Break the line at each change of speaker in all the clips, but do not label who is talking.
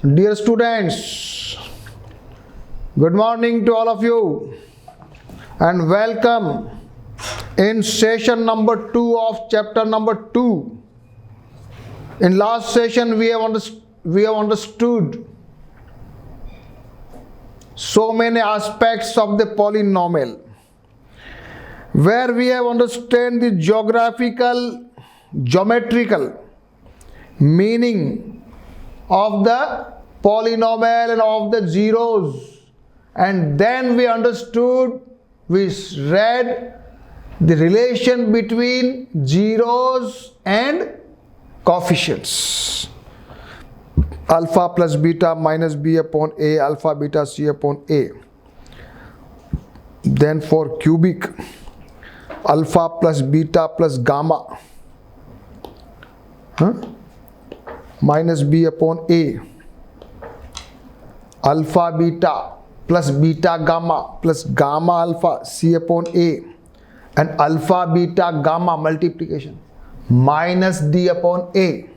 Dear students, good morning to all of you and welcome in session number 2 of chapter number 2. In last session we have understood so many aspects of the polynomial, where we have understood the geometrical meaning of the polynomial and of the zeros, and then we read the relation between zeros and coefficients. Alpha plus beta minus b upon a, alpha beta c upon a. Then for cubic, alpha plus beta plus gamma minus b upon a, alpha beta plus beta gamma plus gamma alpha c upon a, and alpha beta gamma multiplication minus d upon a.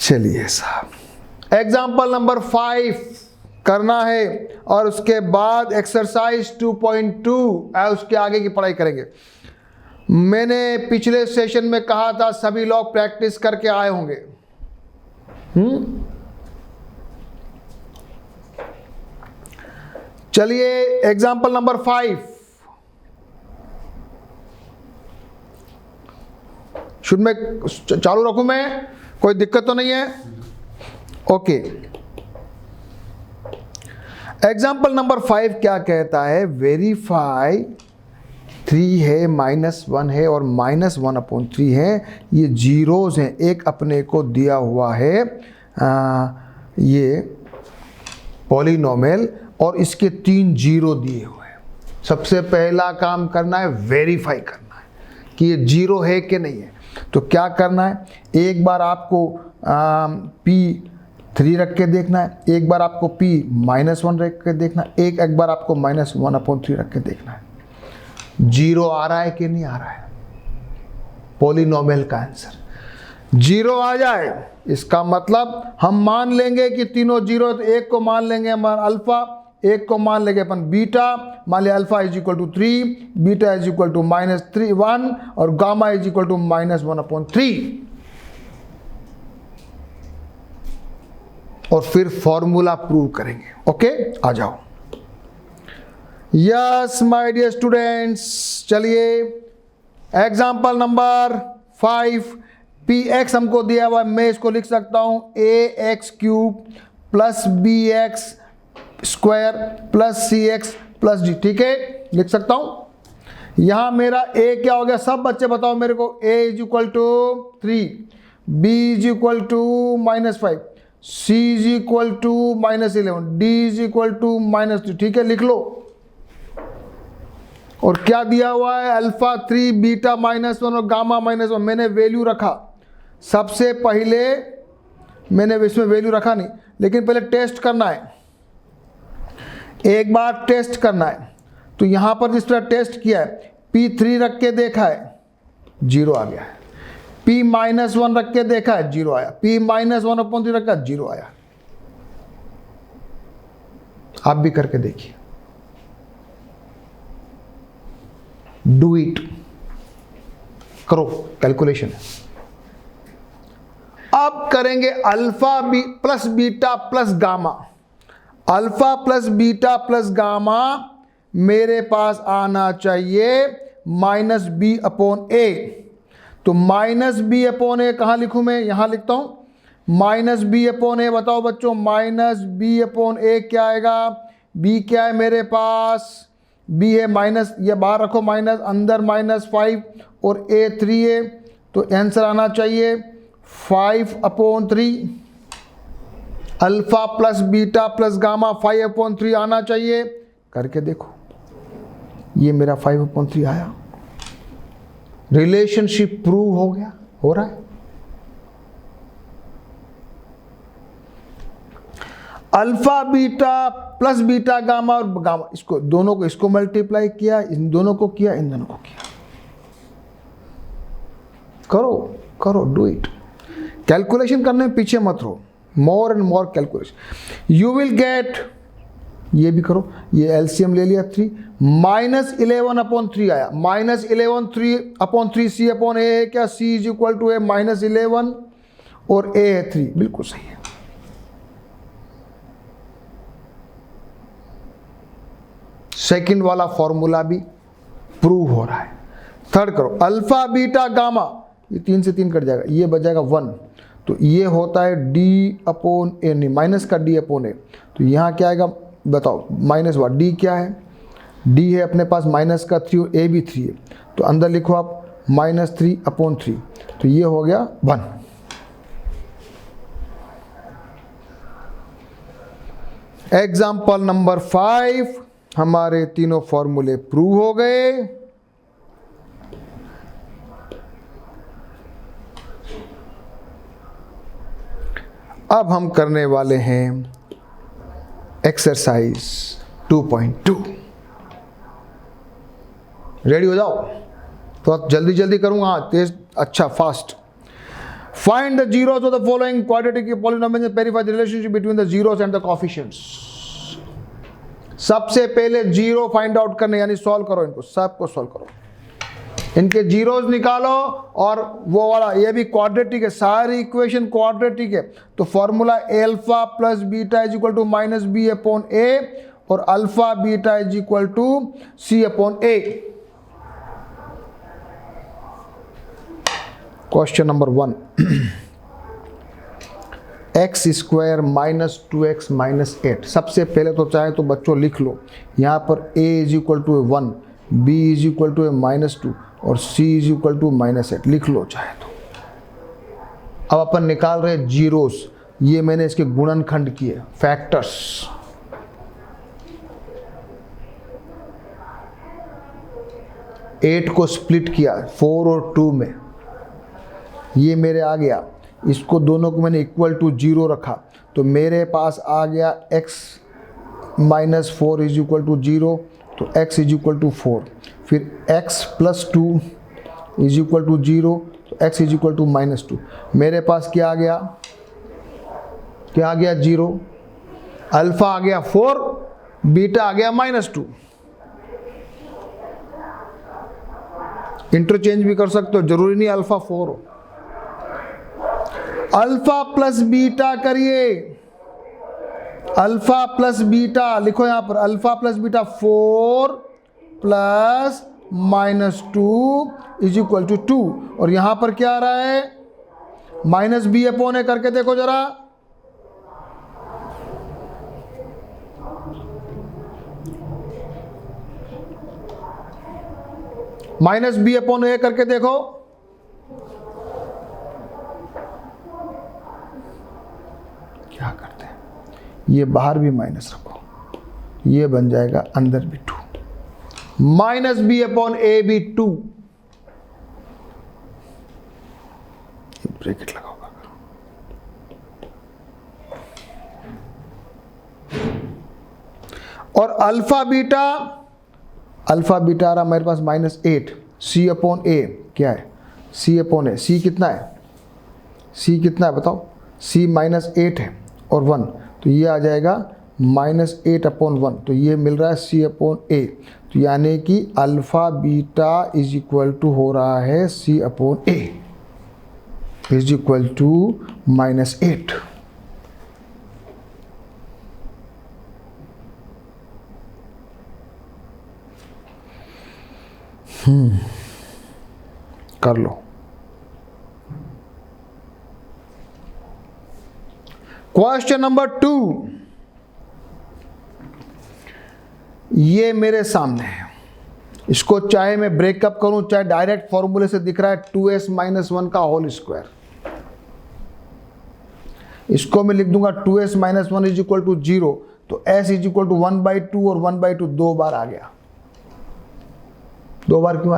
चलिए साहब, example number 5 करना है और उसके बाद exercise 2.2 उसके आगे की पढ़ाई करेंगे। मैंने पिछले सेशन में कहा था सभी लोग प्रैक्टिस करके आए होंगे। चलिए एग्जाम्पल नंबर 5 शुरू में चालू रखूं मैं, कोई दिक्कत तो नहीं है? ओके। एग्जाम्पल नंबर 5 क्या कहता है? वेरीफाई 3 है, -1 है और -1/3 है, ये जीरोज हैं। एक अपने को दिया हुआ है ये पॉलिनोमियल और इसके 3 जीरो दिए हुए हैं। सबसे पहला काम करना है वेरीफाई करना है कि ये जीरो है कि नहीं है। तो क्या करना है, एक बार आपको P3 रख के देखना है, एक बार आपको P-1 रख के देखना है, एक बार आपको -1/3 रख के देखना है। जीरो आ रहा है कि नहीं आ रहा है? पॉलिनोमियल का आंसर जीरो आ जाए, इसका मतलब हम मान लेंगे कि तीनों जीरो। तो एक को मान लेंगे हम अल्फा, एक को मान लेंगे अपन बीटा। मान लिया alpha is equal to 3, beta is equal to -1 और गामा इज इक्वल टू -1/3। और फिर फॉर्मूला प्रूव करेंगे। ओके, आ जाओ। यस माय डियर स्टूडेंट्स, चलिए एग्जांपल नंबर 5। px हमको दिया हुआ, मैं इसको लिख सकता हूं ax³ plus bx² plus cx plus d। ठीक है, लिख सकता हूं। यहां मेरा a क्या हो गया? सब बच्चे बताओ मेरे को। a is equal to 3, b is equal to -5, c is equal to -11, d is equal to -2। ठीक है, लिख लो। और क्या दिया हुआ है? अल्फा 3, बीटा -1 और गामा -1। मैंने वैल्यू रखा। सबसे पहले मैंने इसमें वैल्यू रखा नहीं, लेकिन पहले टेस्ट करना है। एक बार टेस्ट करना है। तो यहां पर जिस तरह टेस्ट किया है, P3 रख के देखा है, जीरो आ गया है। P-1 रख के देखा है, जीरो आया। P-1/3 रखा, जीरो आया। आप भी करके देखिए। डू इट, करो, कैलकुलेशन है। अब करेंगे alpha plus beta plus gamma. Alpha plus beta plus gamma मेरे पास आना चाहिए -b/a। तो -b/a कहां लिखूं मैं? यहां लिखता हूं -b/a। बताओ बच्चों, -b/a क्या आएगा? b क्या है मेरे पास? b है माइनस, ये बाहर रखो माइनस, अंदर -5 और a 3 है। तो आंसर आना चाहिए 5/3। Alpha plus beta plus gamma 5/3 आना चाहिए। करके देखो, ये मेरा 5/3 आया। रिलेशनशिप प्रूव हो गया, हो रहा है। Alpha beta plus beta gamma और गामा, इसको दोनों को इसको मल्टीप्लाई किया, इन दोनों को किया, इन दोनों को किया। करो करो, डू इट। कैलकुलेशन करने में पीछे मत रहो, more and more calculation, you will get, ये भी करो, ये एलसीएम ले लिया 3, -11/3 आया, -11/3 सी अपॉन ए है क्या, सी इज इक्वल टू ए -11 और ए है 3, बिल्कुल सही है। सेकंड वाला फॉर्मूला भी प्रूव हो रहा है। थर्ड करो, अल्फा बीटा गामा, ये 3 से 3 कट जाएगा, ये बच जाएगा 1, तो ये होता है d/a, नहीं माइनस का d/a, तो यहाँ क्या आएगा बताओ, -1, d क्या है, d है अपने पास माइनस का 3 और a भी 3 है, तो अंदर लिखो आप -3/3, तो ये हो गया 1। एग्जाम्पल नंबर 5, हमारे तीनों फॉर्मूले प्रूव हो गए। अब हम करने वाले हैं एक्सरसाइज 2.2। रेडी हो जाओ, तो जल्दी जल्दी करूंगा, हाँ तेज, अच्छा fast. Find the zeros of the following quadratic polynomials and verify the relationship between the zeros and the coefficients. सबसे पहले जीरो फाइंड आउट करने, यानी सॉल्व करो, इनको सबको सॉल्व करो, इनके जीरोस निकालो, और वो वाला ये भी क्वाड्रेटिक है, सारी इक्वेशन क्वाड्रेटिक है, तो formula alpha plus beta is equal to -b/a और alpha beta is equal to c/a। Question number 1, x² -2x -8। सबसे पहले तो चाहे तो बच्चों लिख लो, यहाँ पर a is equal to 1, b is equal to -2 और c इज इक्वल टू -8, लिख लो चाहे तो। अब अपन निकाल रहे जीरोस, ये मैंने इसके गुणनखंड किए, फैक्टर्स। एट को स्प्लिट किया 4 और 2 में, ये मेरे आ गया, इसको दोनों को मैंने इक्वल टू 0 रखा, तो मेरे पास आ गया x -4 इज इक्वल टू 0, तो x इज इक्वल टू 4, फिर x + 2 इज इक्वल टू 0, तो x इज इक्वल टू -2। मेरे पास क्या आ गया, क्या आ गया 0, अल्फा आ गया 4, बीटा आ गया -2। इंटरचेंज भी कर सकते हो, जरूरी नहीं अल्फा 4 हो। अल्फा प्लस बीटा करिए, अल्फा प्लस बीटा लिखो यहां पर, alpha plus beta 4 plus -2 is equal to 2, और यहां पर क्या आ रहा है -b/a करके देखो जरा, -b/a करके देखो, क्या करते हैं, ये बाहर भी माइनस रखो, ये बन जाएगा अंदर भी 2, -b/a भी 2, ब्रैकेट लगाओगा। और अल्फा बीटा आ रहा मेरे पास -8, c/a क्या है, c/a, c कितना है, c कितना है बताओ, c -8 है और 1, तो ये आ जाएगा -8/1, तो ये मिल रहा है c/a, तो यानी कि alpha beta is equal to हो रहा है c/a इज इक्वल टू -8। कर लो। क्वेश्चन नंबर 2, ये मेरे सामने है, इसको चाहे मैं ब्रेकअप करूं, चाहे डायरेक्ट फॉर्मूले से दिख रहा है 2s - 1 का होल स्क्वायर, इसको मैं लिख दूंगा 2s - 1 इज इक्वल टू 0, तो s इज इक्वल टू 1/2 और 1/2 दो बार आ गया। दो बार क्यों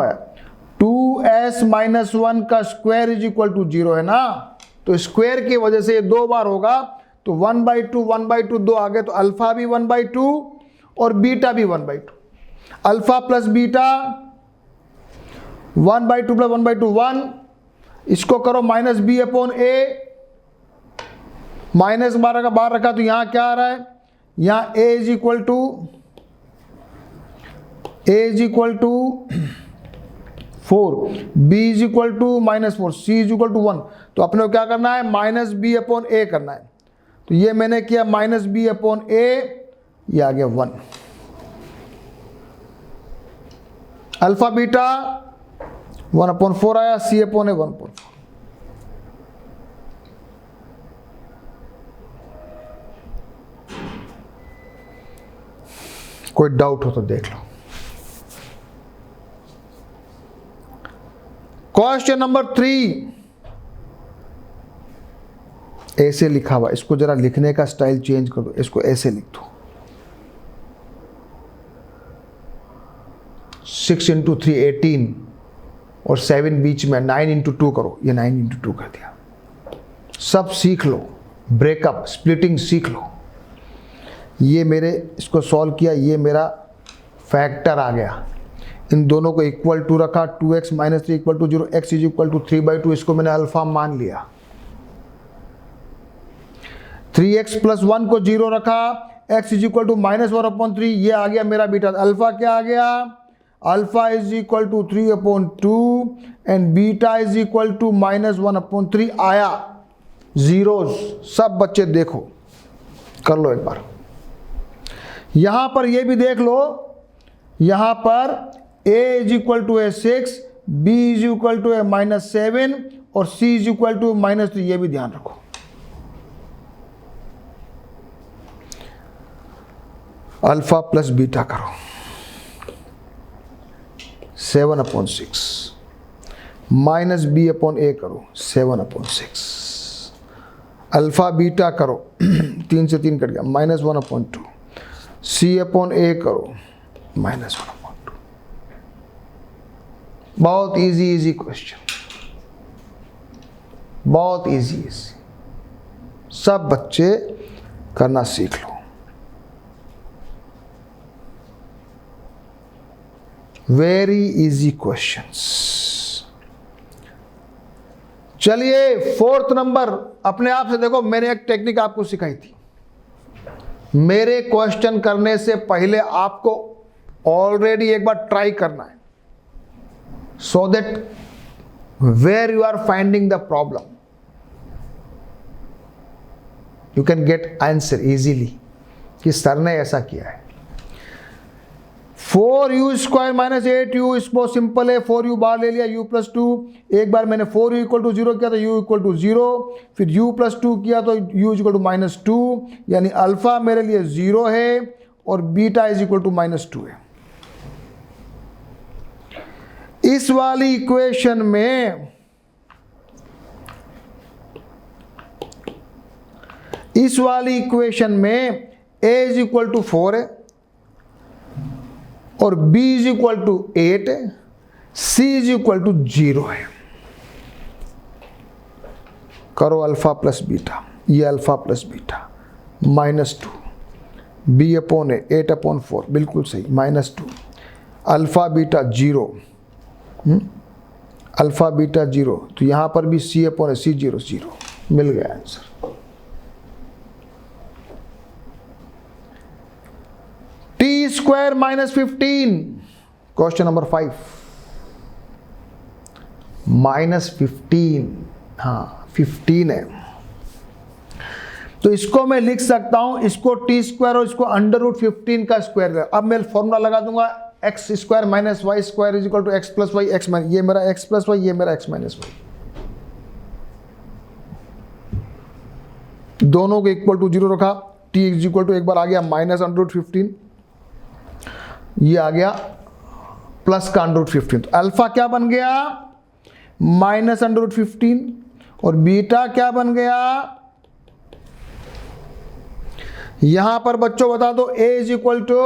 आया, 2s - 1 का स्क्वायर इज इक्वल टू 0 है ना, तो स्क्वायर की वजह से ये दो बार होगा, तो 1/2 दो आ गए, तो अल्फा भी 1/2 और बीटा भी 1/2, अल्फा प्लस बीटा 1/2 + 1/2 1, इसको करो -b/a -12 का बाहर रखा तो यहाँ क्या आ रहा है, यहाँ a is equal to 4, b is equal to -4, c is equal to 1। तो अपने को क्या करना है, -b/a करना है। तो ये मैंने किया -b/a, ये आ गया 1। अल्फा बीटा 1/4 आया, c/a 1/4। कोई डाउट हो तो देख लो। क्वेश्चन नंबर 3 ऐसे लिखा हुआ, इसको जरा लिखने का स्टाइल चेंज कर दो, इसको ऐसे लिख दो। 6 × 3 18 और 7 बीच में, 9 × 2 करो, ये 9 × 2 कर दिया। सब सीख लो, ब्रेकअप स्प्लिटिंग सीख लो। ये मेरे, इसको सॉल्व किया, ये मेरा फैक्टर आ गया, इन दोनों को इक्वल टू रखा, 2x - 3 = 0, x is equal to 3/2, इसको मैंने अल्फा मान लिया। 3x + 1 को 0 रखा, x इज इक्वल टू -1/3, ये आ गया मेरा बीटा। अल्फा क्या आ गया, alpha is equal to 3/2 and beta is equal to -1/3 आया। जीरोस सब बच्चे देखो, कर लो एक बार। यहां पर ये भी देख लो, यहां पर a is equal to 6, b is equal to -7 और c इज इक्वल टू -3, ये भी ध्यान रखो। अल्फा प्लस बीटा करो, 7/6 -b/a करो, 7/6 अल्फा बीटा करो, 3 से 3 कट गया, -1/2 c/a करो, -1/2। बहुत इजी क्वेश्चन, बहुत इजी। सब बच्चे करना सीख लो। Very easy questions. चलिए 4th नंबर, अपने आप से देखो, मैंने एक टेक्निक आपको सिखाई थी। मेरे क्वेश्चन करने से पहले आपको ऑलरेडी एक बार ट्राई करना है, so that where you are finding the problem you can get answer easily कि सर ने ऐसा किया है। 4u² - 8u, इसको सिंपल है, 4u बाहर ले लिया, u + 2। एक बार मैंने 4u = 0 किया तो u = 0, फिर u + 2 किया तो u = -2, यानी अल्फा मेरे लिए 0 है और बीटा इज इक्वल टू -2 है। इस वाली इक्वेशन में, a इज इक्वल टू 4 है और b इज इक्वल टू 8 है, c इज इक्वल टू 0 है। करो अल्फा प्लस बीटा, ये अल्फा प्लस बीटा, -2 b/a 8/4, बिल्कुल सही, -2 अल्फा बीटा 0, अल्फा बीटा 0, तो यहां पर भी c/a c 0 0, मिल गया आंसर। t² - 15, क्वेश्चन नंबर 5, -15, हाँ 15 है, तो इसको मैं लिख सकता हूं, इसको t² और इसको √15 का स्क्वायर। अब मैं फॉर्मूला लगा दूंगा, x² - y² is equal to x + y, x - ये मेरा x + y, ये मेरा x - y, दोनों को इक्वल टू 0 रखा। t इज इक्वल टू, एक बार आ गया -√15, ये आ गया प्लस का √15, तो अल्फा क्या बन गया, -√15 और बीटा क्या बन गया। यहां पर बच्चों बता दो, a is equal to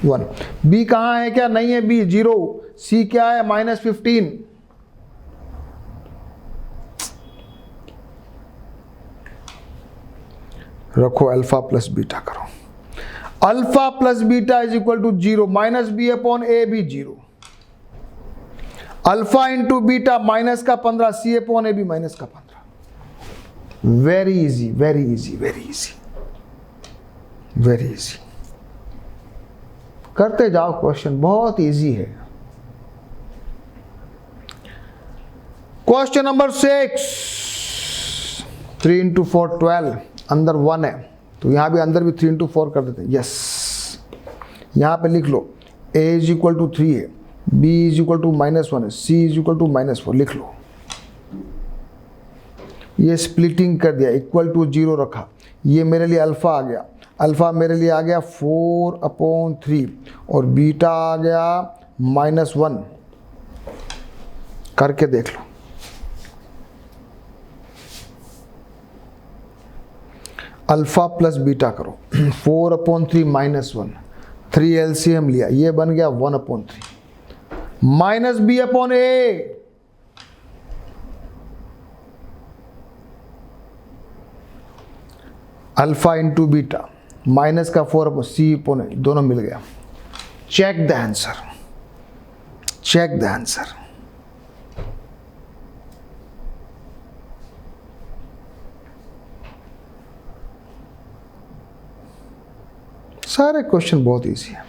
1, b कहां है, क्या नहीं है, b 0, c क्या है -15, रखो अल्फा प्लस बीटा करो। Alpha plus beta is equal to 0, -b/a भी 0, अल्फा इंटू बीटा -15, c/a भी -15। Very easy, very easy, very easy, very easy. करते जाओ, क्वेश्चन बहुत इजी है। क्वेश्चन नंबर 6, 3 इंटू 4 12, अंदर 1 है तो यहां भी अंदर भी 3 इंटू 4 कर देते हैं। यस, यहां पे लिख लो a इज इक्वल टू 3 है, b इज इक्वल टू -1 है, c इज इक्वल टू -4 लिख लो। ये स्प्लिटिंग कर दिया, इक्वल टू 0 रखा, ये मेरे लिए अल्फा आ गया, अल्फा मेरे लिए आ गया 4/3 और बीटा आ गया -1। करके देख लो। अल्फा प्लस बीटा करो, 4/3 -1, 3 एलसीएम लिया, ये बन गया 1/3 -b/a। Alpha into beta minus का 4/c/a, दोनों मिल गया। Check the answer, check the answer. सारे क्वेश्चन बहुत इजी है।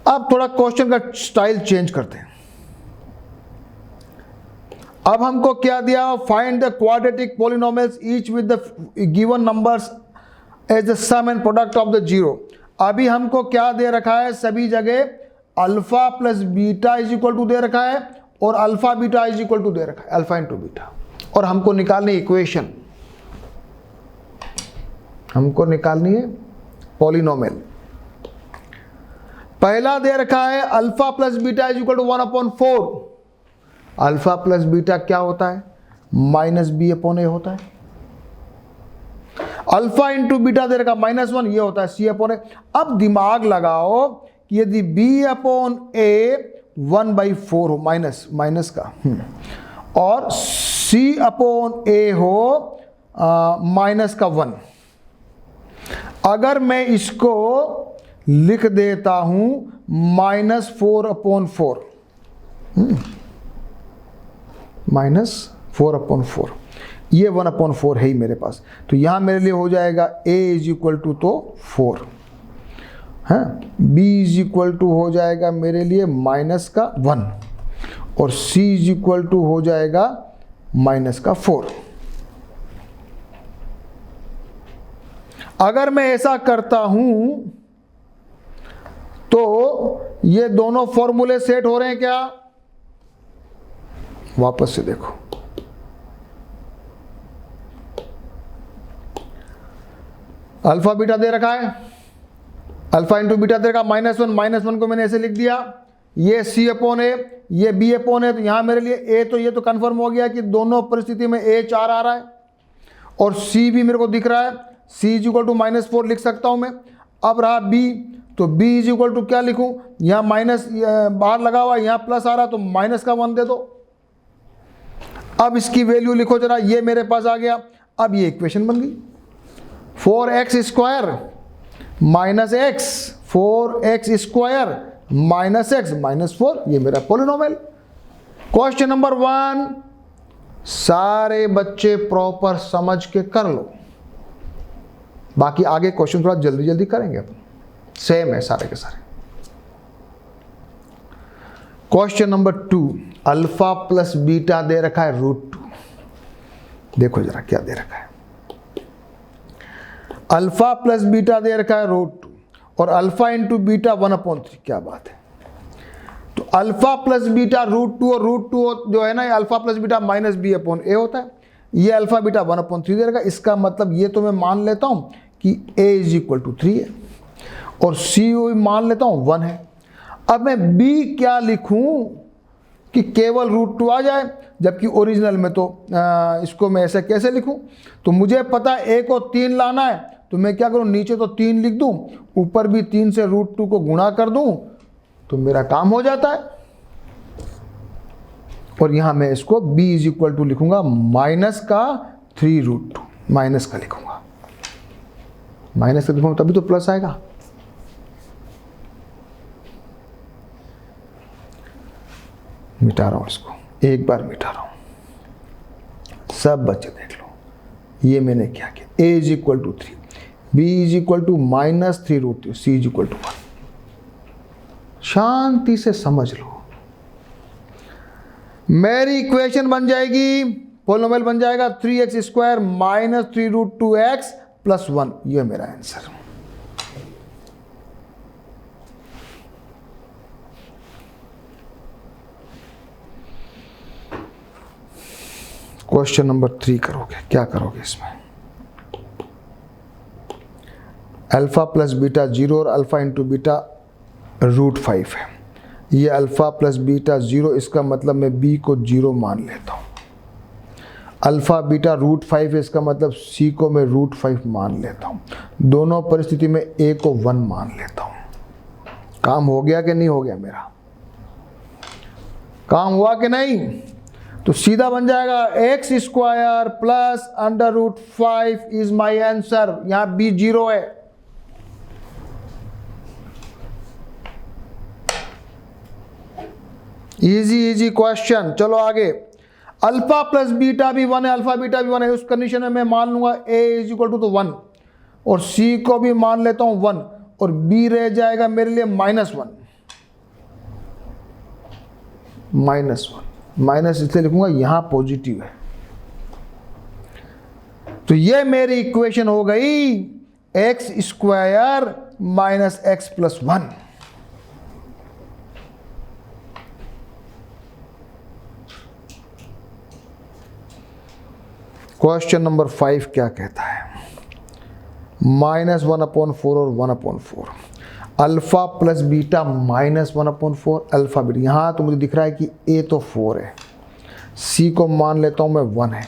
अब थोड़ा क्वेश्चन का स्टाइल चेंज करते हैं। अब हमको क्या दिया, find the quadratic polynomials each with the given numbers as the sum and product of the zero. अभी हमको क्या दे रखा है, सभी जगह alpha plus beta is equal to दे रखा है और alpha beta is equal to दे रखा है, अल्फा इंटू बीटा। और हमको निकालनी इक्वेशन, हमको निकालनी है पॉलिनोमियल। पहला दे रखा है alpha plus beta is equal to 1/4। Alpha plus beta क्या होता है, -b/a होता है। अल्फा इंटू बीटा दे रखा -1, ये होता है c/a। अब दिमाग लगाओ कि यदि b/a 1/4 हो, माइनस का, और c/a हो माइनस का 1, अगर मैं इसको लिख देता हूं -4/4, -4/4, ये 1/4 है ही मेरे पास, तो यहां मेरे लिए हो जाएगा a इज इक्वल टू तो 4 है, b इज इक्वल टू हो जाएगा मेरे लिए -1 और c इज इक्वल टू हो जाएगा -4। अगर मैं ऐसा करता हूं तो ये दोनों फॉर्मूले सेट हो रहे हैं क्या, वापस से देखो। अल्फा बीटा दे रखा है, अल्फा इंटू बीटा दे रखा -1 को मैंने ऐसे लिख दिया, ये c/a, ये b/a, तो यहां मेरे लिए a, तो ये तो कंफर्म हो गया कि दोनों परिस्थिति में a 4 आ रहा है और c भी मेरे को दिख रहा है, c इज इक्वल टू -4 लिख सकता हूं मैं। अब रहा b, तो b इज इक्वल टू क्या लिखूं, यहां माइनस बाहर लगा हुआ, यहां प्लस आ रहा, तो -1 दे दो। अब इसकी वैल्यू लिखो जरा, ये मेरे पास आ गया। अब ये इक्वेशन बन गई, 4x² - x, 4x² - x -4, ये मेरा पॉलिनोमियल। क्वेश्चन नंबर 1 सारे बच्चे प्रॉपर समझ के कर लो, बाकी आगे क्वेश्चन थोड़ा जल्दी जल्दी करेंगे अपन, सेम है सारे के सारे। Question number 2, alpha plus beta दे रखा है √2। देखो जरा क्या दे रखा है, अल्फा प्लस बीटा दे रखा है √2 और अल्फा इंटू बीटा 1/3। क्या बात है, तो अल्फा प्लस बीटा √2 और √2 जो है ना, ये अल्फा प्लस बीटा -b/a होता है, ये अल्फा बीटा 1/3 दे रखा। इसका मतलब ये तो मैं मान लेता हूं कि a इज इक्वल टू 3 है और c मान लेता हूं 1 है। अब मैं b क्या लिखूं कि केवल √2 आ जाए, जबकि ओरिजिनल में तो इसको मैं ऐसे कैसे लिखूं, तो मुझे पता है a को 3 लाना है, तो मैं क्या करूं, नीचे तो 3 लिख दूं, ऊपर भी 3 से √2 को गुणा कर दूं, तो मेरा काम हो जाता है। और यहां मैं इसको b इज इक्वल टू लिखूंगा -3√2, माइनस का लिखूंगा, माइनस का लिखूंगा तभी तो प्लस आएगा। मिटा रहा हूं इसको, एक बार मिटा रहा हूं, सब बच्चे देख लो, ये मैंने क्या किया, a is equal to 3, b is equal to -3√3, c is equal to 1। शांति से समझ लो, मेरी इक्वेशन बन जाएगी, पॉलिनोमियल बन जाएगा 3x² - 3√2x + 1। ये मेरा आंसर। क्वेश्चन नंबर 3 करोगे, क्या करोगे इसमें? अल्फा प्लस बीटा 0 और अल्फा इंटू बीटा √5 है। ये अल्फा प्लस बीटा 0, इसका मतलब मैं b को 0 मान लेता हूँ। अल्फा बीटा √5 है, इसका मतलब c को मैं √5 मान लेता हूँ। दोनों परिस्थिति में a को 1 मान लेता हूँ। काम हो गया कि नहीं हो गया? मेरा काम हुआ कि नहीं? तो सीधा बन जाएगा x² plus √5 is my answer. यहां b 0 है। Easy question. चलो आगे। अल्फा प्लस बीटा भी 1 है, अल्फा बीटा भी 1 है। उस कंडीशन में मैं मान लूंगा a इज इक्वल टू 1 और c को भी मान लेता हूं 1 और b रह जाएगा मेरे लिए -1। माइनस इसलिए लिखूंगा, यहां पॉजिटिव है। तो ये मेरी इक्वेशन हो गई x² - x + 1। क्वेश्चन नंबर 5 क्या कहता है? -1/4 और 1/4। Alpha plus beta -1/4 alpha beta. यहाँ तो मुझे दिख रहा है कि a तो 4 है, c को मान लेता हूँ मैं 1 है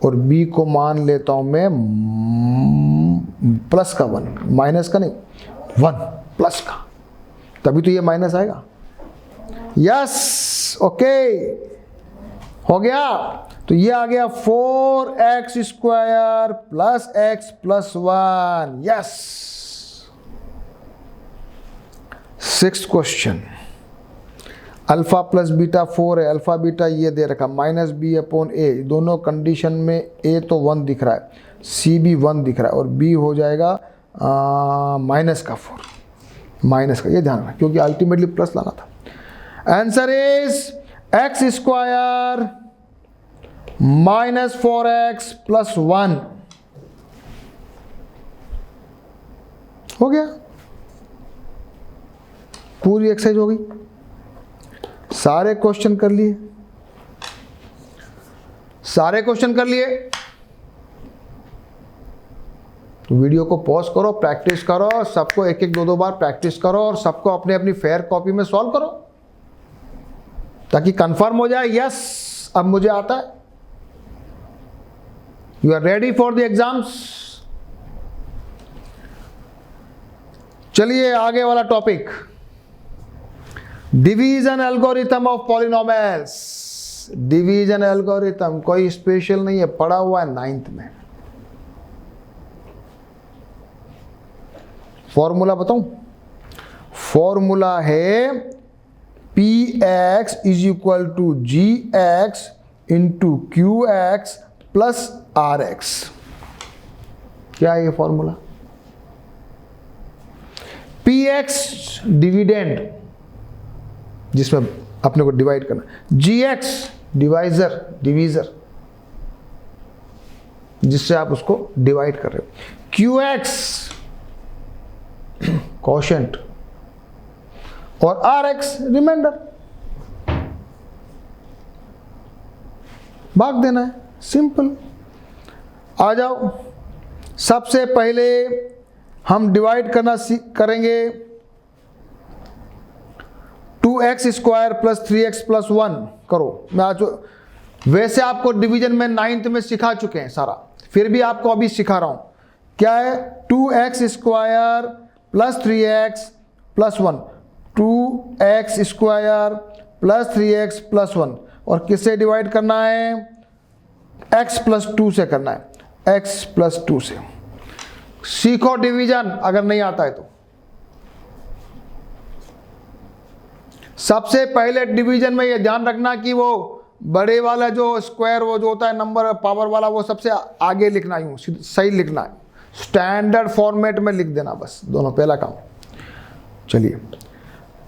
और b को मान लेता हूँ मैं प्लस का 1, माइनस का नहीं, 1 प्लस का, तभी तो ये माइनस आएगा। यस, ओके, हो गया। तो ये आ गया 4x² + x + 1। Yes. 6th question. Alpha plus beta 4 है, अल्फा बीटा ये दे रखा -b/a। दोनों कंडीशन में a तो 1 दिख रहा है, c भी 1 दिख रहा है और b हो जाएगा -4, माइनस का। ये ध्यान रखना क्योंकि अल्टीमेटली प्लस लाना था। Answer is x² -4x + 1। हो गया, पूरी एक्सरसाइज हो गई। सारे क्वेश्चन कर लिए, सारे क्वेश्चन कर लिए। तो वीडियो को पॉज करो, प्रैक्टिस करो, सबको 1-1 2-2 बार प्रैक्टिस करो और सबको अपने अपनी फेयर कॉपी में सॉल्व करो ताकि कंफर्म हो जाए, यस अब मुझे आता है। You are ready for the exams. चलिए आगे वाला topic, division algorithm of polynomials. Division algorithm कोई स्पेशल नहीं है, पढ़ा हुआ है 9th में। फॉर्मूला बताऊं? फॉर्मूला है px = gx × qx + rx। क्या है ये फॉर्मूला? px डिविडेंड जिसमें अपने को डिवाइड करना, gx डिवीजर जिससे आप उसको डिवाइड कर रहे हो, qx क्वोशंट और rx रिमाइंडर। भाग देना है, सिंपल। आ जाओ। सबसे पहले हम डिवाइड करना करेंगे 2x² + 3x + 1 करो। मैं आज वैसे आपको डिवीजन में 9th में सिखा चुके हैं सारा, फिर भी आपको अभी सिखा रहा हूं। क्या है? 2x² + 3x + 1, 2x² + 3x + 1 और किससे डिवाइड करना है? x + 2 से करना है, x + 2 से। सीखो डिवीजन अगर नहीं आता है तो। सबसे पहले डिवीजन में ये ध्यान रखना कि वो बड़े वाला जो स्क्वायर वो जो होता है नंबर पावर वाला वो सबसे आगे लिखना, यूँ सही लिखना है, स्टैंडर्ड फॉर्मेट में लिख देना बस दोनों, पहला काम। चलिए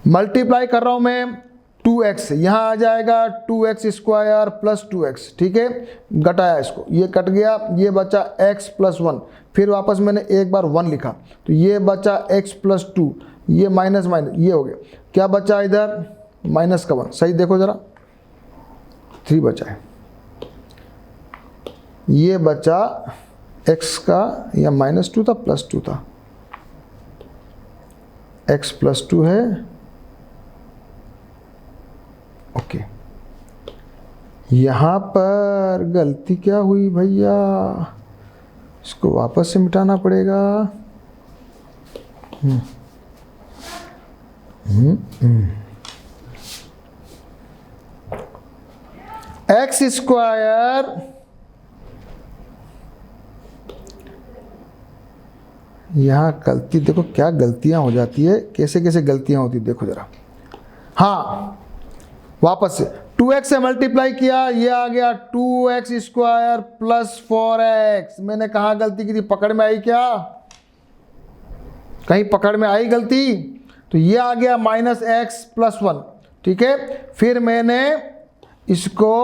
मल्टीप्लाई कर रहा हूँ मैं 2x, यहाँ आ जाएगा 2x स्क्वायर प्लस 2x, ठीक है, घटाया इसको, ये कट गया, ये बचा x प्लस 1, फिर वापस मैंने एक बार 1 लिखा तो ये बचा x प्लस 2, ये माइनस माइनस ये हो गया, क्या बचा इधर माइनस का 1, सही देखो ज़रा 3 बचा है, ये बचा x का या माइनस 2 था प्लस 2 था, x प्लस 2 है, ओके। यहाँ पर गलती क्या हुई भैया, इसको वापस से मिटाना पड़ेगा। एक्स स्क्वायर यहाँ गलती देखो, क्या गलतियां हो जाती है, कैसे कैसे गलतियां होती देखो जरा। हाँ वापस से 2x से मल्टीप्लाई किया, ये आ गया 2x स्क्वायर प्लस 4x। मैंने कहा गलती की थी, पकड़ में आई क्या, कहीं पकड़ में आई गलती, तो ये आ गया माइनस एक्स प्लस 1, ठीक है। फिर मैंने इसको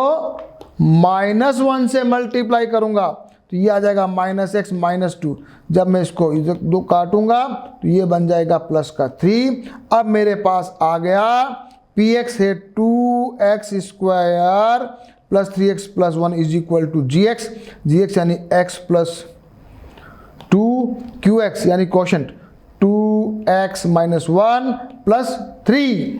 माइनस 1 से मल्टीप्लाई करूंगा तो ये आ जाएगा माइनस एक्स माइनस 2। जब मैं इसको दो काटूंगा तो ये बन जाएगा प्लस का 3। अब मेरे पास आ गया पी एक्स है 2x square plus 3x plus 1 is equal to G X यानी x प्लस 2, QX यानी क्वोशंट 2x माइनस 1 प्लस 3।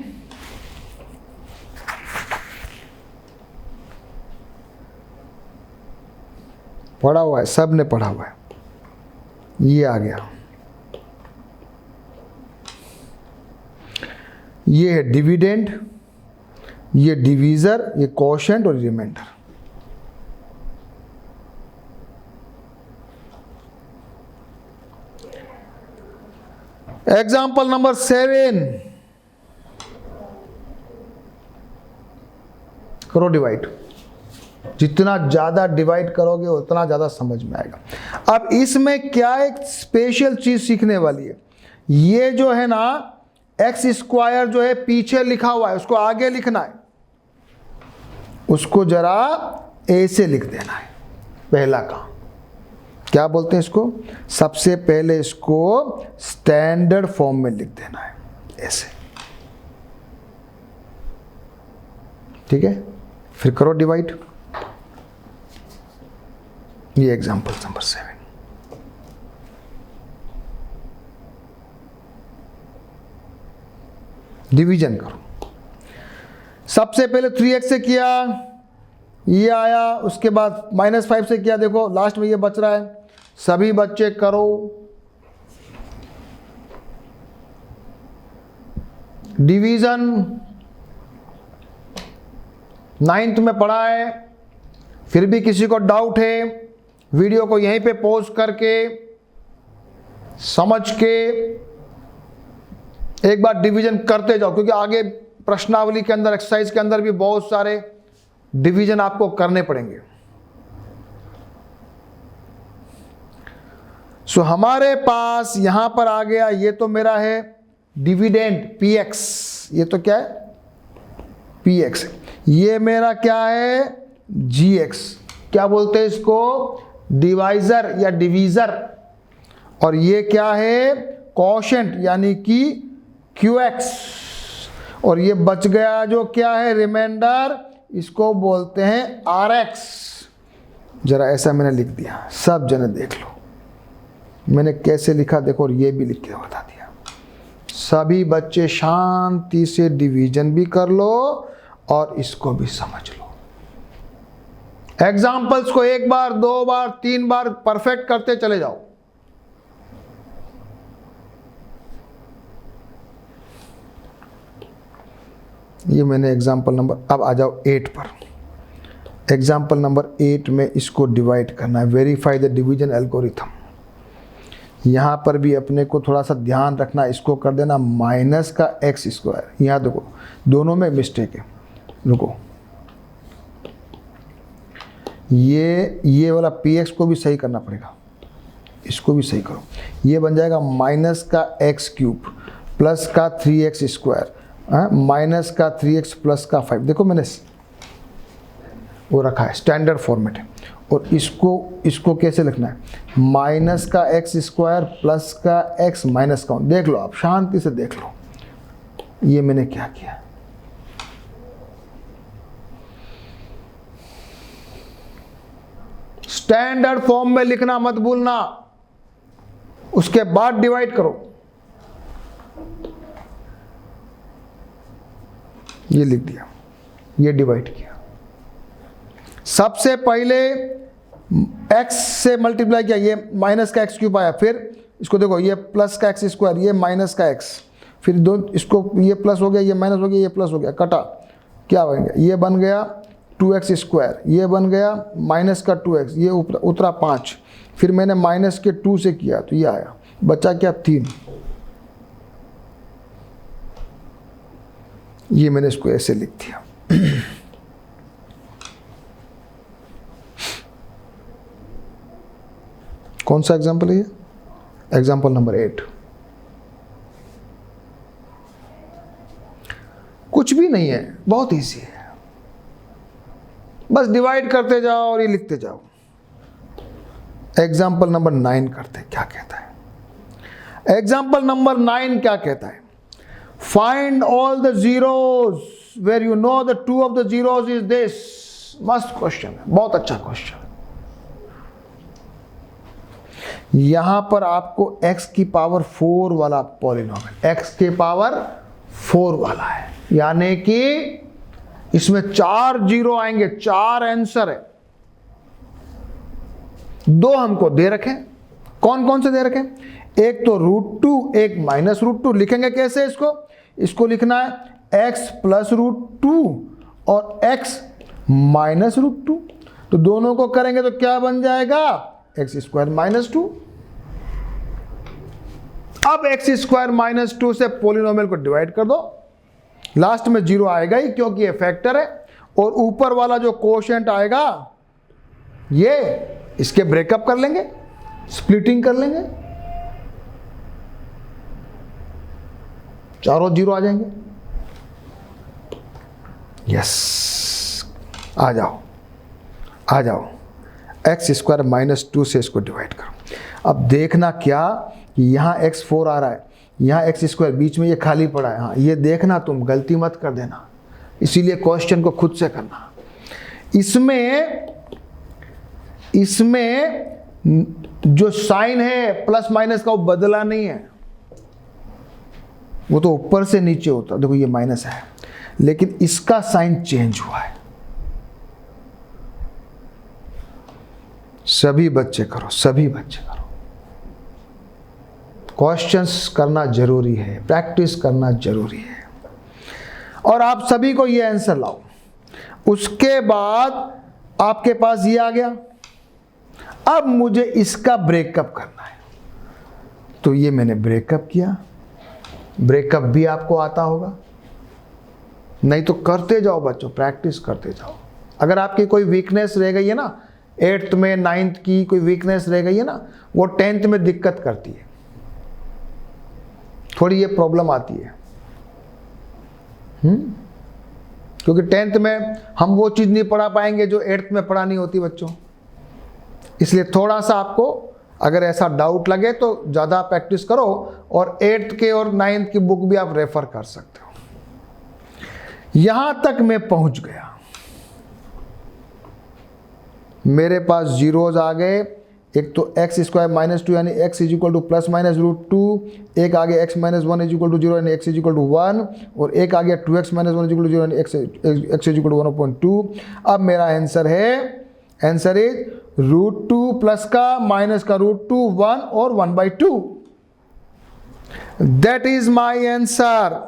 पढ़ा हुआ है, सब ने पढ़ा हुआ है, ये आ गया। ये है डिविडेंड, ये डिवीजर, ये क्वोशंट और रिमाइंडर। एग्जाम्पल नंबर 7, करो डिवाइड। जितना ज़्यादा डिवाइड करोगे उतना ज़्यादा समझ में आएगा। अब इसमें क्या एक स्पेशल चीज़ सीखने वाली है, ये जो है ना एक्स स्क्वायर जो है पीछे लिखा हुआ है, उसको आगे लिखना है, उसको जरा ऐसे लिख देना है। पहला काम क्या बोलते हैं इसको, सबसे पहले इसको स्टैंडर्ड फॉर्म में लिख देना है ऐसे, ठीक है। फिर करो डिवाइड। ये एग्जांपल नंबर 7। डिवीजन करो। सबसे पहले 3x से किया, ये आया, उसके बाद -5 से किया, देखो लास्ट में ये बच रहा है। सभी बच्चे करो डिवीजन। 9th में पढ़ा है, फिर भी किसी को डाउट है, वीडियो को यहीं पे पॉज करके समझ के एक बार डिवीजन करते जाओ, क्योंकि आगे प्रश्नावली के अंदर, एक्सरसाइज के अंदर भी बहुत सारे डिवीजन आपको करने पड़ेंगे। सो हमारे पास यहां पर आ गया, ये तो मेरा है डिविडेंड px, ये तो क्या है px, ये मेरा क्या है gx, क्या बोलते हैं इसको डिवाइजर या डिवीजर, और ये क्या है क्वोशंट यानी कि QX, और ये बच गया जो क्या है रिमाइंडर, इसको बोलते हैं RX। जरा ऐसा मैंने लिख दिया, सब जने देख लो मैंने कैसे लिखा, देखो, और ये भी लिख के बता दिया। सभी बच्चे शांति से डिवीजन भी कर लो और इसको भी समझ लो। एग्जाम्पल्स को 1 बार 2 बार 3 बार परफेक्ट करते चले जाओ। ये मैंने एग्जाम्पल नंबर, अब आ जाओ 8 पर। एग्जाम्पल नंबर 8 में इसको डिवाइड करना है, वेरीफाई द डिवीजन एल्गोरिथम। यहाँ पर भी अपने को थोड़ा सा ध्यान रखना, इसको कर देना माइनस का x स्क्वायर। यहाँ देखो दोनों में मिस्टेक है, रुको ये वाला px को भी सही करना पड़ेगा, इसको भी सही करो। ये बन जाएगा माइनस का एक्स क्यूब प्लस का 3x स्क्वायर माइनस का 3x प्लस का 5। देखो मैंने वो रखा है, स्टैंडर्ड फॉर्मेट है। और इसको कैसे लिखना है, माइनस का एक्स स्क्वायर प्लस का एक्स माइनस का। देख लो आप, शांति से देख लो ये मैंने क्या किया। स्टैंडर्ड फॉर्म में लिखना मत भूलना, उसके बाद डिवाइड करो। ये लिख दिया, ये डिवाइड किया। सबसे पहले x से मल्टीप्लाई किया, ये माइनस का एक्स क्यूब आया। फिर इसको देखो, ये प्लस का एक्स स्क्वायर, ये माइनस का एक्स, फिर दो इसको, ये प्लस हो गया, ये माइनस हो गया, ये प्लस हो गया, कटा, क्या बन गया, ये बन गया 2x स्क्वायर, ये बन गया माइनस का 2x, ये उतरा 5, फिर मैंने माइनस के 2 से किया तो ये आया, बचा क्या 3। ये मैंने इसको ऐसे लिख दिया। कौन सा एग्जाम्पल है ये? Example number 8। कुछ भी नहीं है, बहुत इजी है, बस डिवाइड करते जाओ और ये लिखते जाओ। एग्जाम्पल नंबर 9 करते हैं, क्या कहता है एग्जाम्पल नंबर 9? क्या कहता है, find all the zeros where you know the 2 of the zeros is this. मस्त क्वेश्चन है, बहुत अच्छा क्वेश्चन। यहां पर आपको x की पावर 4 वाला पॉलिनोमियल, x के पावर 4 वाला है, यानी कि इसमें 4 जीरो आएंगे, 4 आंसर है। 2 हमको दे रखे, कौन कौन से दे रखे, एक तो √2, एक माइनस √2। लिखेंगे कैसे इसको लिखना है x प्लस √2 और x माइनस √2। तो दोनों को करेंगे तो क्या बन जाएगा, x स्क्वायर माइनस 2। अब x स्क्वायर माइनस 2 से पोलिनोमियल को डिवाइड कर दो, लास्ट में 0 आएगा ही क्योंकि ये फैक्टर है। और ऊपर वाला जो कोशेंट आएगा ये इसके ब्रेकअप कर लेंगे, स्प्लिटिंग कर लेंगे, चारों 0 आ जाएंगे। यस, आ जाओ एक्स स्क्वायर माइनस 2 से इसको डिवाइड करो। अब देखना क्या कि यहाँ x4 आ रहा है, यहाँ एक्स स्क्वायर, बीच में ये खाली पड़ा है। हाँ, ये देखना, तुम गलती मत कर देना, इसीलिए क्वेश्चन को खुद से करना। इसमें जो साइन है प्लस माइनस का, वो बदला नहीं है, वो तो ऊपर से नीचे होता। देखो ये माइनस है, लेकिन इसका साइन चेंज हुआ है। सभी बच्चे करो, क्वेश्चंस करना जरूरी है, प्रैक्टिस करना जरूरी है। और आप सभी को ये आंसर लाओ। उसके बाद आपके पास ये आ गया, अब मुझे इसका ब्रेकअप करना है, तो ये मैंने ब्रेकअप किया। ब्रेकअप भी आपको आता होगा, नहीं तो करते जाओ बच्चों, प्रैक्टिस करते जाओ। अगर आपकी कोई वीकनेस रह गई है ना, 8th में 9th की कोई वीकनेस रह गई है ना, वो 10th में दिक्कत करती है, थोड़ी ये प्रॉब्लम आती है। क्योंकि 10th में हम वो चीज़ नहीं पढ़ा पाएंगे जो 8th में पढ़ानी होती बच्चों। इसलिए थोड़ा सा आपको अगर ऐसा डाउट लगे तो ज़्यादा प्रैक्टिस करो, और 8th के और 9th की बुक भी आप रेफर कर सकते हो। यहां तक मैं पहुंच गया, मेरे पास जीरोज आ गए। एक तो एक्स स्क्वायर माइनस 2 यानी x is equal to plus minus √2, एक आगे x minus 1 is equal to 0 यानी x इज इक्वल टू 1, और एक आ गया 2x minus 1 is equal to 0 यानी x इज इक्वल टू 1/2। अब मेरा आंसर इज √2 प्लस का माइनस का √2, 1 और 1/2। That is my answer.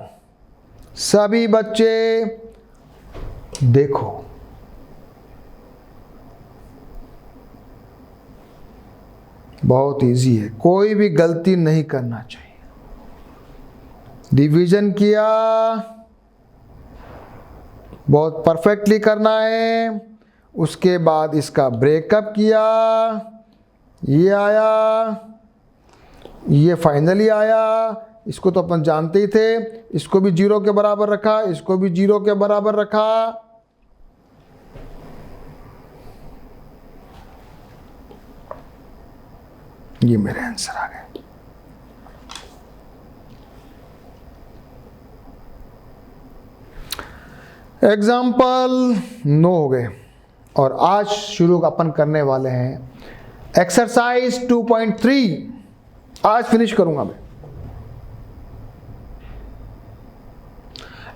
सभी बच्चे देखो, बहुत इजी है, कोई भी गलती नहीं करना चाहिए। डिवीजन किया, बहुत परफेक्टली करना है, उसके बाद इसका ब्रेकअप किया, ये आया, ये फाइनली आया। इसको तो अपन जानते ही थे, इसको भी 0 के बराबर रखा, इसको भी 0 के बराबर रखा। ये मेरे आंसर आ गए। एग्जाम्पल 9 हो गए और आज शुरू अपन करने वाले हैं एक्सरसाइज 2.3। आज फिनिश करूंगा मैं।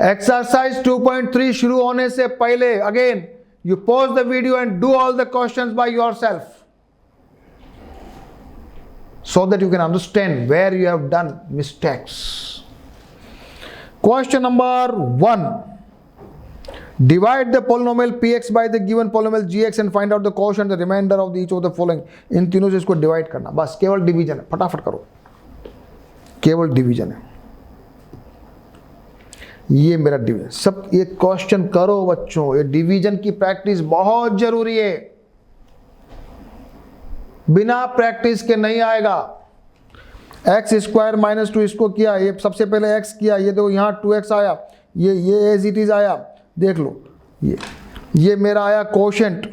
एक्सरसाइज 2.3 शुरू होने से पहले again you pause the video and do all the questions by yourself so that you can understand where you have done mistakes. Question number 1. Divide the polynomial px by the given polynomial gx and find out the quotient, the remainder of each of the following. इन तीनों से इसको divide करना, बस केवल division है, फटाफट करो, केवल डिवीजन है। ये मेरा डिवीजन, सब ये क्वेश्चन करो बच्चों। ये डिवीजन की प्रैक्टिस बहुत जरूरी है, बिना प्रैक्टिस के नहीं आएगा। एक्स स्क्वायर माइनस 2 इसको किया, ये सबसे पहले एक्स किया, ये देखो यहाँ 2x आया, ये एज इट इज आया, देख लो, ये मेरा आया कोशेंट,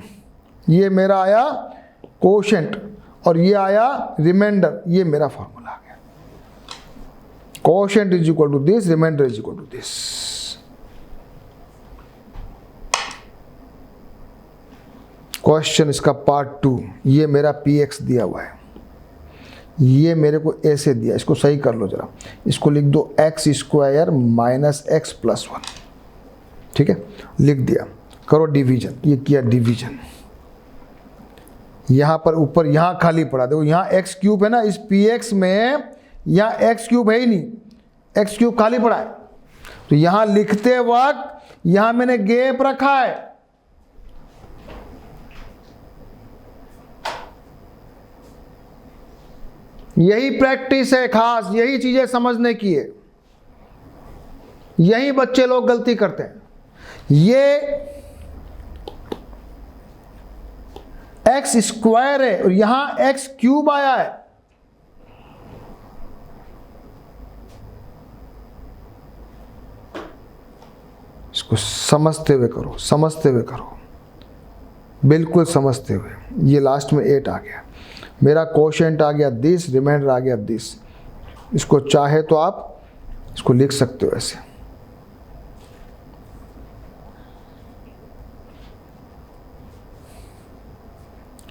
ये मेरा आया कोशेंट, और ये आया रिमाइंडर। ये मेरा फॉर्मूला आ गया, quotient is equal to this, reminder is equal to this. Question इसका पार्ट 2, ये मेरा px दिया हुआ है, ये मेरे को ऐसे दिया, इसको सही कर लो जरा, इसको लिख दो x square minus x plus 1, ठीक है, लिख दिया। करो डिवीजन, ये किया डिवीजन, यहाँ पर ऊपर यहाँ खाली पड़ा, देखो यहाँ एक्स क्यूब है ना, इस px में यहाँ एक्स क्यूब है ही नहीं, एक्स क्यूब खाली पड़ा है, तो यहाँ लिखते वक्त यहाँ मैंने गैप रखा है। यही प्रैक्टिस है खास, यही चीजें समझने की है, यही बच्चे लोग गलती करते हैं। ये एक्स स्क्वायर है और यहां एक्स क्यूब आया है, इसको समझते हुए करो, समझते हुए करो, बिल्कुल समझते हुए। ये लास्ट में 8 आ गया, मेरा कोशेंट आ गया दिस, रिमाइंडर आ गया दिस। इसको चाहे तो आप इसको लिख सकते हो ऐसे।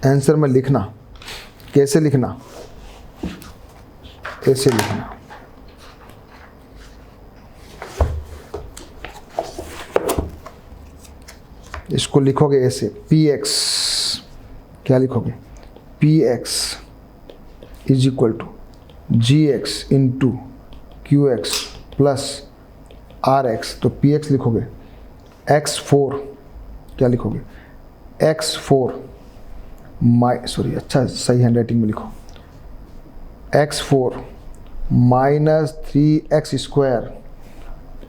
आंसर में लिखना, कैसे लिखना, ऐसे लिखना। इसको लिखोगे ऐसे, px, क्या लिखोगे, px is equal to gx into qx plus rx, तो px लिखोगे x4, क्या लिखोगे x4 अच्छा सही हैंड राइटिंग में लिखो, x4 minus 3x square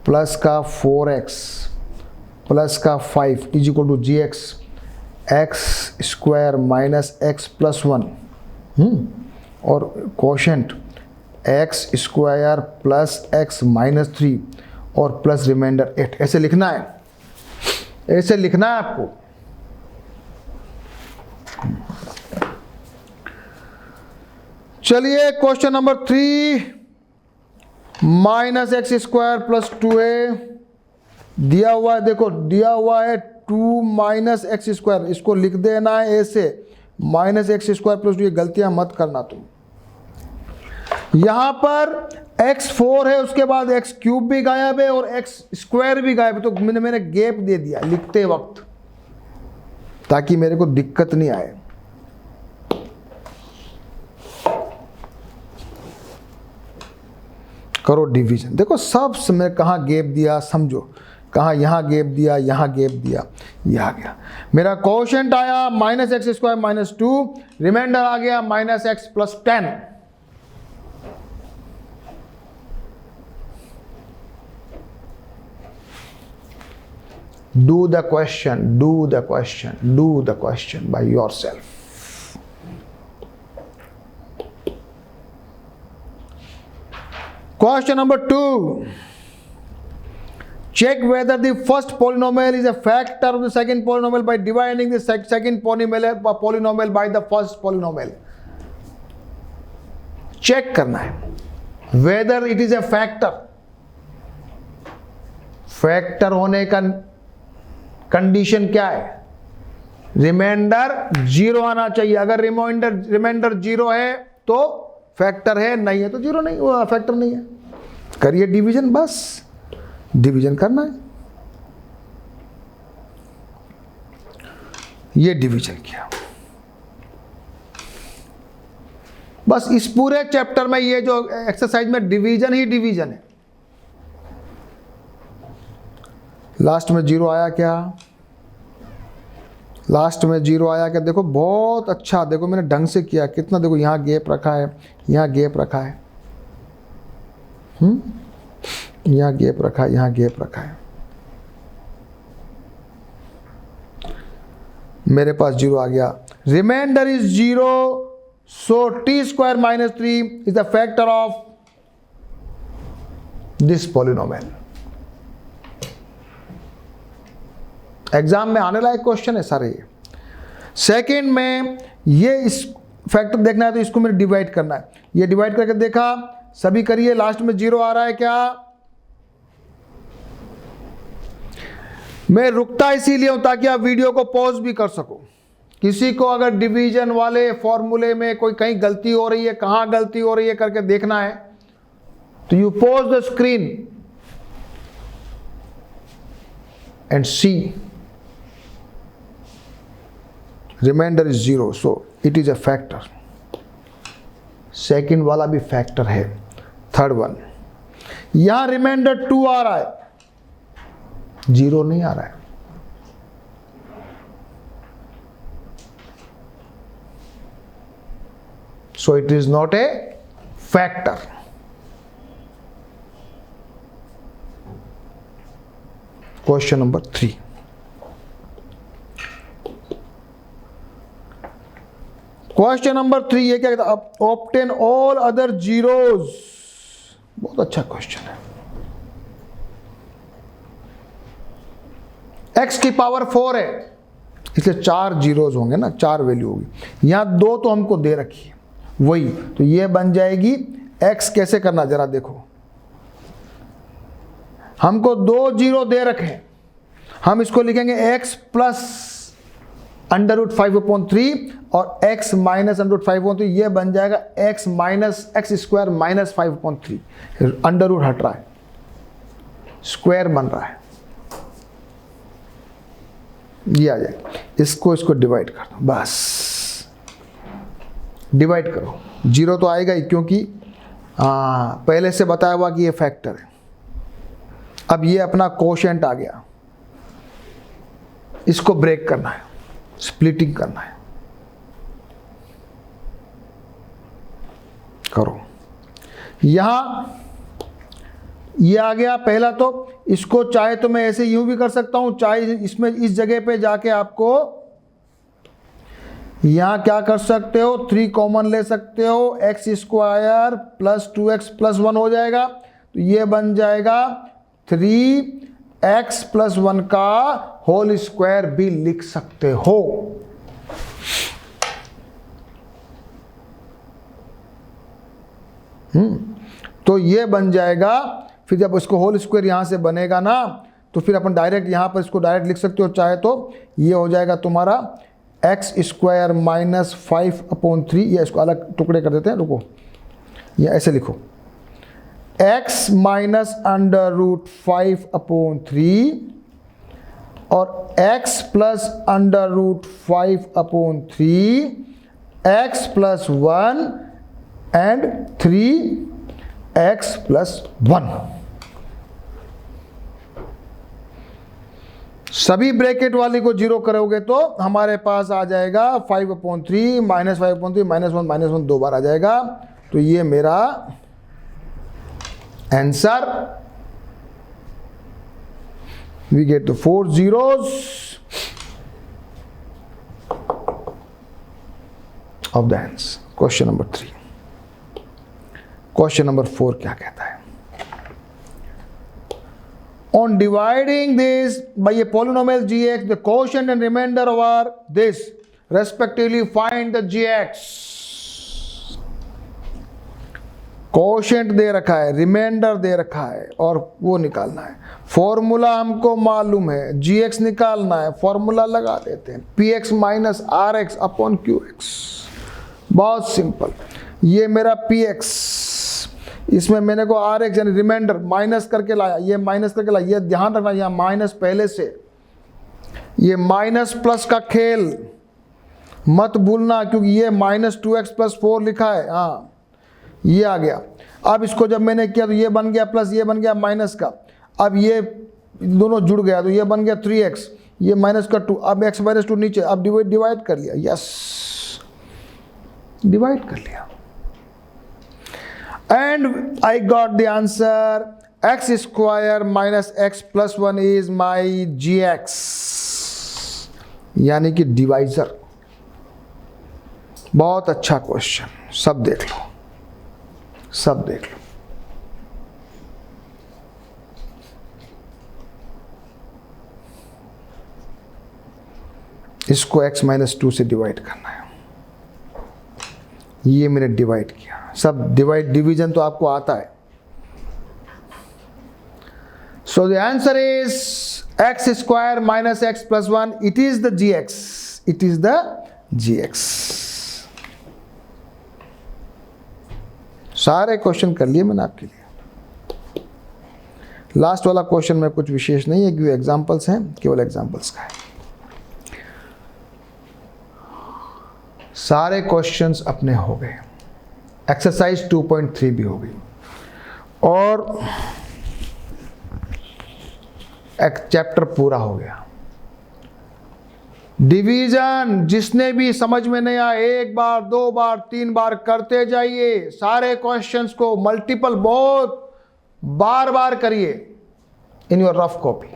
plus का 4x प्लस का 5 is equal to gx x square minus x plus 1 और quotient x square plus x minus 3 और प्लस रिमाइंडर 8। ऐसे लिखना है, ऐसे लिखना है आपको। चलिए question number 3, minus x square plus 2a दिया हुआ है, देखो दिया हुआ है 2 माइनस एक्स स्क्वायर, इसको लिख देना है ऐसे, माइनस एक्स स्क्वायर प्लस 2, ये गलतियां मत करना तुम। यहां पर x4 है, उसके बाद x क्यूब भी गायब है और x स्क्वायर भी गायब है, तो मैंने गैप दे दिया लिखते वक्त ताकि मेरे को दिक्कत नहीं आए। करो डिवीजन, देखो सब मैं कहाँ गैप दिया समझो, कहाँ यहाँ गैप दिया, यहाँ गैप दिया, ये आ गया। मेरा कोशेंट आया minus x square minus 2, remainder आ गया minus x plus 10। Do the question, do the question, do the question by yourself. Question number 2. Check whether the first polynomial is a factor of the second polynomial by dividing the second polynomial by the first polynomial. Check करना है whether it is a factor. Factor होने का condition क्या है? Reminder 0 आना चाहिए। अगर reminder 0 है तो फैक्टर है, नहीं है तो 0 नहीं, वो फैक्टर नहीं है। करिए डिवीजन, बस डिवीजन करना है। ये डिवीजन किया, बस इस पूरे चैप्टर में ये जो एक्सरसाइज में डिवीजन ही डिवीजन है। लास्ट में 0 आया क्या? लास्ट में 0 आया क्या? देखो बहुत अच्छा, देखो मैंने ढंग से किया कितना, देखो यहाँ गैप रखा है, यहाँ गैप रखा है, यहाँ गैप रखा है, यहाँ गैप रखा है। मेरे पास 0 आ गया। Reminder is 0, so t square minus 3 is the factor of this polynomial. Exam में आने लायक क्वेश्चन है सारे ये। सेकेंड में ये इस फैक्टर देखना है तो इसको मैंने डिवाइड करना है। ये डिवाइड करके देखा, सभी करिए। लास्ट में 0 आ रहा है क्या? मैं रुकता इसीलिए हूं ताकि आप वीडियो को पॉज भी कर सको। किसी को अगर डिवीजन वाले फॉर्मूले में कोई कहीं गलती हो रही है, कहां गलती हो रही है करके देखना है तो you pause the screen and see. Reminder is 0, so it is a factor. Second वाला भी फैक्टर है। थर्ड वन, यहां रिमाइंडर 2 आ रहा है, 0 नहीं आ रहा है। So it is not a factor. Question number 3. Question number 3 ये क्या कहता है? Obtain all other zeros. बहुत अच्छा क्वेश्चन है। x की पावर 4 है, इसलिए 4 जीरोज होंगे ना, 4 वैल्यू होगी। यहां 2 तो हमको दे रखी है, वही तो ये बन जाएगी। x कैसे करना जरा देखो, हमको 2 जीरो दे रखे, हम इसको लिखेंगे x प्लस √5/3 और x माइनस √5/3। ये बन जाएगा x minus x square minus 5/3। Under root हट रहा है, स्क्वायर बन रहा है, ये आ जाएगा। इसको डिवाइड कर दो, बस डिवाइड करो। 0 तो आएगा ही क्योंकि पहले से बताया हुआ कि ये फैक्टर है। अब ये अपना कोशेंट आ गया, इसको ब्रेक करना है, स्प्लिटिंग करना है। करो, यहां ये आ गया पहला। तो इसको चाहे तो मैं ऐसे यूं भी कर सकता हूं, चाहे इसमें इस जगह पे जाके आपको यहां क्या कर सकते हो, 3 कॉमन ले सकते हो, x square plus 2x plus 1 हो जाएगा। तो ये बन जाएगा 3x प्लस 1 का होल स्क्वायर भी लिख सकते हो। तो ये बन जाएगा। फिर जब इसको होल स्क्वायर यहां से बनेगा ना, तो फिर अपन डायरेक्ट यहां पर इसको डायरेक्ट लिख सकते हो चाहे तो। ये हो जाएगा तुम्हारा x स्क्वायर माइनस 5/3। या इसको अलग टुकड़े कर देते हैं, रुको, या ऐसे लिखो, x माइनस √5/3 और x plus √5/3, x plus 1 and 3x plus 1। सभी ब्रैकेट वाली को 0 करोगे तो हमारे पास आ जाएगा 5/3 माइनस 5/3 माइनस 1 2 बार आ जाएगा। तो ये मेरा answer we get the 4 zeros of the answer. Question number 3. Question number 4 क्या कहता है? On dividing this by a polynomial gx, the quotient and remainder over this respectively, find the gx. Quotient दे रखा है, रिमाइंडर दे रखा है और वो निकालना है। फॉर्मूला हमको मालूम है, gx निकालना है, फॉर्मूला लगा देते हैं, px minus rx upon qx। बहुत सिंपल। ये मेरा px, इसमें मैंने को rx यानी रिमाइंडर माइनस करके लाया, ये माइनस करके लाया। ये ध्यान रखना, यहाँ माइनस पहले से, ये माइनस प्लस का खेल मत भूलना, क्योंकि ये माइनस 2x प्लस 4 लिखा है। हाँ, ये आ गया। अब इसको जब मैंने किया तो ये बन गया प्लस, ये बन गया माइनस का। अब ये दोनों जुड़ गया तो ये बन गया 3x, ये माइनस का 2, अब x माइनस 2 नीचे। अब डिवाइड कर लिया, यस, डिवाइड कर लिया, and I got the answer x square minus x plus 1 is my gx, यानी कि डिवाइजर। बहुत अच्छा क्वेश्चन, सब देख लो, सब देख लो। इसको x माइनस 2 से डिवाइड करना है, ये मैंने डिवाइड किया। सब डिवीजन तो आपको आता है। So the answer is x square minus x plus 1, it is the gx, it is the gx। सारे क्वेश्चन कर लिए मैंने आपके लिए। लास्ट वाला क्वेश्चन में कुछ विशेष नहीं है, क्योंकि एग्जांपल्स हैं, केवल एग्जांपल्स का है। सारे क्वेश्चंस अपने हो गए, एक्सरसाइज 2.3 भी हो गई, और एक चैप्टर पूरा हो गया। डिवीजन जिसने भी समझ में नहीं आया, 1 बार 2 बार 3 बार करते जाइए। सारे क्वेश्चंस को मल्टीपल बहुत बार बार करिए in your rough copy,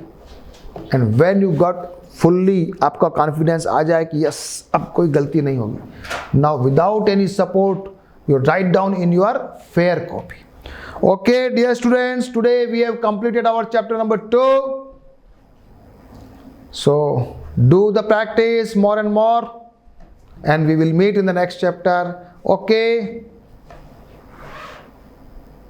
and when you got fully, आपका कॉन्फिडेंस आ जाए कि यस अब कोई गलती नहीं होगी, now without any support you write down in your fair copy. Okay, dear students, today we have completed our chapter number 2. So do the practice more and more, and we will meet in the next chapter. Okay.